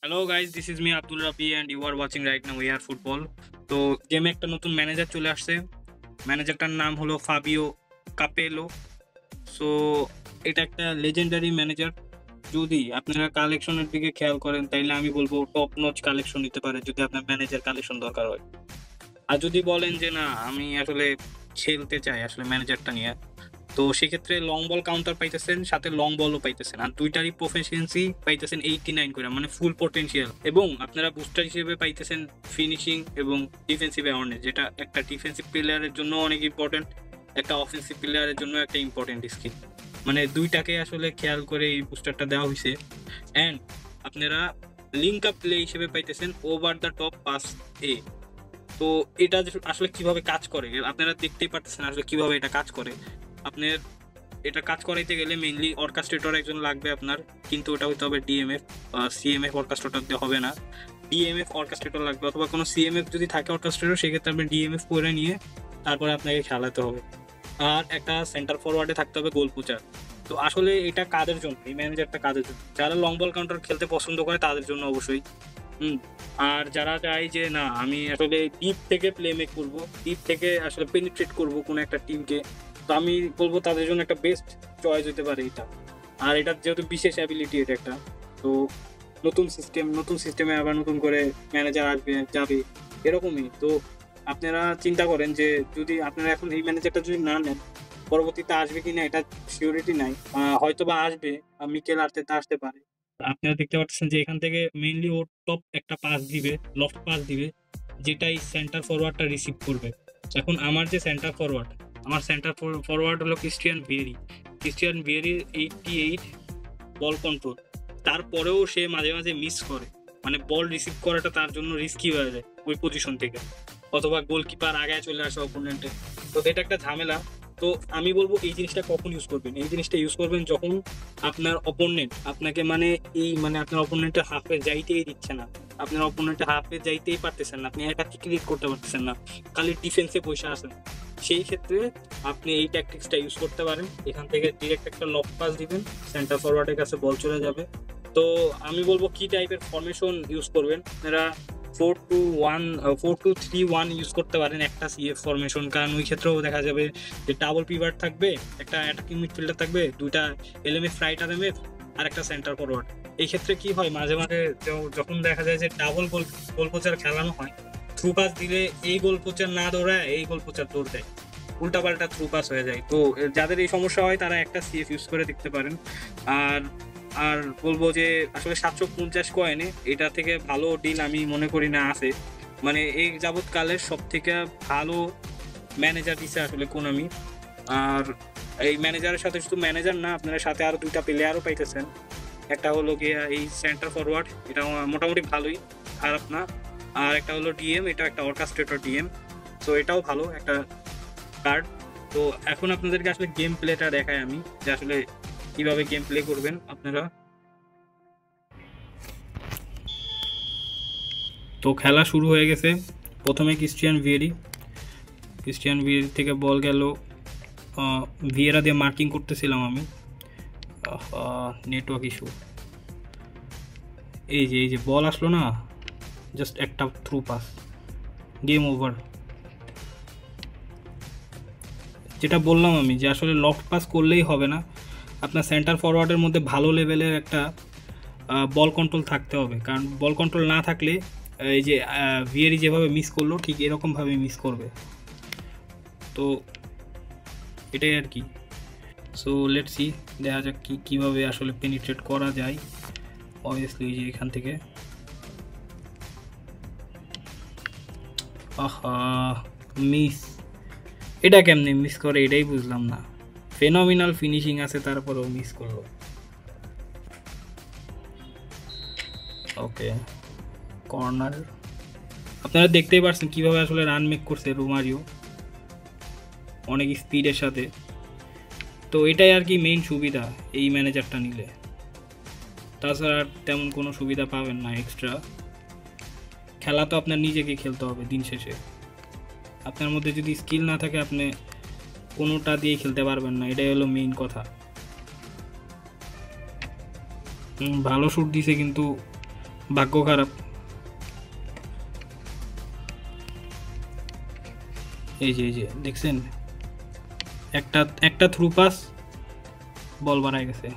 Hello guys, this is me Abdul Rabi and you are watching right now We Are Football. তো গেমে একটা নতুন manager চলে আসছে। ম্যানেজারটার নাম হলো ফাবিও কাপেলো। সো এটা একটা লেজেন্ডারি ম্যানেজার। যদি আপনারা কালেকশনের দিকে খেয়াল করেন তাইলে আমি বলবো টপ নচ কালেকশন নিতে পারে যদি আপনার ম্যানেজার কালেকশন দরকার হয়। আর যদি বলেন যে না আমি আসলে খেলতে চাই আসলে ম্যানেজারটা নিয়ে, তো সেক্ষেত্রে লং বল কাউন্টার পাইতেছেন, সাথে লং বলও পাইতেছেন, আর দুইটারই প্রফেশিয়েন্সি পাইতেছেন 89 করে, মানে ফুল পটেনশিয়াল। এবং আপনারা বুস্টার হিসেবে পাইতেছেন ফিনিশিং এবং ডিফেন্সিভ অ্যাওয়ারনেস, যেটা একটা ডিফেন্সিভ প্লেয়ারের জন্য অনেক ইম্পর্টেন্ট, একটা অফেন্সিভ প্লেয়ারের জন্য একটা ইম্পর্টেন্ট স্কিল। মানে দুইটাকে আসলে খেয়াল করে এই বুস্টারটা দেওয়া হয়েছে। অ্যান্ড আপনারা লিঙ্ক আপ প্লে হিসেবে পাইতেছেন ওভার দ্য টপ পাস এ। তো এটা আসলে কিভাবে কাজ করে আপনারা দেখতেই পারতেছেন আসলে কিভাবে এটা কাজ করে। আপনার এটা কাজ করাইতে গেলে মেইনলি অর্কাস্ট্রেটর একজন লাগবে আপনার, কিন্তু ওটা হইতে হবে ডিএমএফ। সিএমএফ অর্কাস্ট্রেটর দিয়ে হবে না, ডিএমএফ অর্কাস্ট্রেটর লাগবে, অথবা কোনো সিএমএফ যদি থাকে অর্কাস্ট্রেটর সেক্ষেত্রে আপনি ডিএমএফ করে নিয়ে তারপরে আপনাকে খেলাতে হবে। আর একটা সেন্টার ফরওয়ার্ডে থাকতে হবে গোল পোচার। তো আসলে এটা কাদের জন্য, এই ম্যানেজারটা কাদের জন্য? যারা লং বল কাউন্টার খেলতে পছন্দ করে তাদের জন্য অবশ্যই। আর যারা চায় যে না আমি আসলে ডিপ থেকে প্লে মেক করবো, ডিপ থেকে আসলে পেনিট্রেট করবো কোনো একটা টিমকে, তো আমি বলবো তাদের জন্য একটা বেস্ট চয়েস হতে পারে এটা। আর এটা যেহেতু বিশেষ অ্যাবিলিটি, এটা একটা তো নতুন সিস্টেমে আবার নতুন করে ম্যানেজার আসবে যাবে এরকমই। তো আপনারা চিন্তা করেন যে যদি আপনারা এখন এই ম্যানেজারটা যদি না নেন, পরবর্তীতে আসবে কি না এটা সিওরিটি নাই। হয়তো বা আসবে, মিকেল আর্তেতা আসতে পারে। আপনারা দেখতে পাচ্ছেন যে এখান থেকে মেইনলি ও টপ একটা পাস দিবে, লফট পাস দিবে, যেটাই সেন্টার ফরওয়ার্ডটা রিসিভ করবে। এখন আমার যে সেন্টার ফরওয়ার্ড হলো ক্রিস্টিয়ান ভিয়েরির 88 বল কন্ট্রোল। তারপরেও সে মাঝে মাঝে মিস করে, মানে বল রিসিভ করাটা তার জন্য রিস্কি হয়ে যায় ওই পজিশন থেকে, অথবা গোলকিপার আগে চলে আসে অপোনেন্টে। তো এটা একটা ঝামেলা। তো আমি বলবো এই জিনিসটা কখন ইউজ করবেন, এই জিনিসটা ইউজ করবেন যখন আপনার অপোনেন্ট আপনাকে মানে আপনার অপোনেন্টের হাফে যাইতেই দিচ্ছে না, আপনার অপোনেন্টের হাফে যাইতেই পারতেছেন না, আপনি একাকি ক্রিয়েট করতে পারতেছেন না, খালি ডিফেন্সে বসে আছেন। সেই ক্ষেত্রে আপনি এই ট্যাকটিক্সটা ইউজ করতে পারেন। এখান থেকে ডিরেক্ট একটা লব পাস দিবেন, সেন্টার ফরওয়ার্ডের কাছে বল চলে যাবে। তো আমি বলবো কি টাইপের ফরমেশন ইউজ করবেন আপনারা, 4-2-3-1 ইউজ করতে পারেন একটা সিএফ ফরমেশন, কারণ ওই ক্ষেত্রেও দেখা যাবে যে ডাবল পিভার থাকবে, একটা অ্যাটাকিং মিডফিল্ডার থাকবে, দুইটা এলএমএফ রাইট আরএমএফ আর একটা সেন্টার ফরওয়ার্ড। এই ক্ষেত্রে কি হয়, মাঝে মাঝে যখন দেখা যায় যে ডাবল গোল পোচার খেলানো হয়, থ্রু পাস দিলে এই গোল পোচার না দৌড়ায়, এই গোল পোচার দৌড় দেয়, উল্টাপাল্টা থ্রু পাস হয়ে যায়। তো যাদের এই সমস্যা হয় তারা একটা সিএফ ইউজ করে দেখতে পারেন। আর আর বলবো যে আসলে 750 কয়েনে এটা থেকে ভালো ডিল আমি মনে করি না আছে। মানে এই যাবৎকালের সব থেকে ভালো ম্যানেজার দিছে আসলে কোনামি। আর এই ম্যানেজারের সাথে শুধু ম্যানেজার না, আপনারা সাথে আরো দুইটা প্লেয়ারও পাইতেছেন। একটা হলো গিয়া এই সেন্টার ফরওয়ার্ড, এটা মোটামুটি ভালোই, খারাপ না। আর একটা হলো ডিএম, এটা একটা অর্কাস্ট্রেটর ডিএম, তো এটাও ভালো একটা কার্ড। তো এখন আপনাদেরকে আসলে গেম প্লেটা দেখাই আমি, যে আসলে কিভাবে গেম প্লে করবেন আপনারা। তো খেলা শুরু হয়ে গেছে। প্রথমে ক্রিস্টিয়ান ভিয়েরি থেকে বল গেল, ভিয়েরা দিয়ে মার্কিং করতেছিলাম আমি, নেটওয়ার্ক ইস্যু। এই যে বল আসলো না, জাস্ট একটা থ্রু পাস, গেম ওভার। যেটা বললাম আমি যে আসলে লফট পাস করলেই হবে না, আপনার সেন্টার ফরওয়ার্ডের মধ্যে ভালো লেভেলের একটা বল কন্ট্রোল থাকতে হবে, কারণ বল কন্ট্রোল না থাকলে এই যে ভিয়েরি যেভাবে মিস করলো ঠিক এরকমভাবে মিস করবে। তো এটাই আর কি। সো লেটস সি, দেখা যাক কীভাবে আসলে পেনিট্রেট করা যায়। অবভিয়াসলি যে এখান থেকে মিস, এটা কেমনে মিস করে এটাই বুঝলাম না। ফেনোমিনাল ফিনিশিং আছে তারপরেও মিস করলো। ওকে, কর্নার। আপনারা দেখতেই পারছেন কীভাবে আসলে রান মেক করছে রোমারিও, অনেক স্পিডের সাথে। তো এটাই আর কি মেইন সুবিধা এই ম্যানেজারটা নিলে, তাছাড়া তেমন কোনো সুবিধা পাবেন না এক্সট্রা। খেলা তো আপনার নিজেকে খেলতে হবে দিন শেষে, আপনার মধ্যে যদি স্কিল না থাকে আপনি কোনোটা দিয়েই খেলতে পারবেন না, এটাই হলো মেইন কথা। ভালো শুট দিছে কিন্তু ভাগ্য খারাপ। এই যে দেখছেন, একটা থ্রু পাস, বল বানায় গেছে।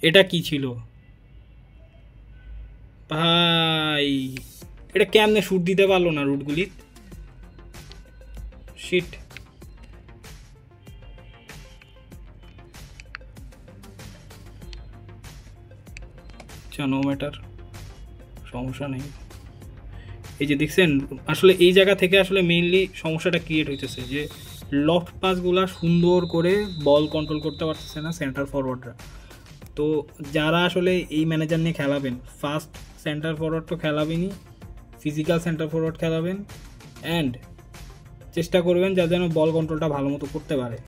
এটা কি ছিল ভাই? এটা কেমনে শুট দিতে পারলো না রুটগুলি? শিট। নো ম্যাটার, সমস্যা নেই। এই যে দেখছেন, আসলে এই জায়গা থেকে আসলে মেইনলি সমস্যাটা ক্রিয়েট হইতেছে যে লফট পাসগুলা সুন্দর করে বল কন্ট্রোল করতে পারতেছে না সেন্টার ফরওয়ার্ডরা। তো যারা আসলে এই ম্যানেজার নিয়ে খেলাবেন, ফাস্ট সেন্টার ফরওয়ার্ড তো খেলাবেনই, ফিজিক্যাল সেন্টার ফরওয়ার্ড খেলাবেন, অ্যান্ড চেষ্টা করবেন যা যেন বল কন্ট্রোলটা ভালো মতো করতে পারে।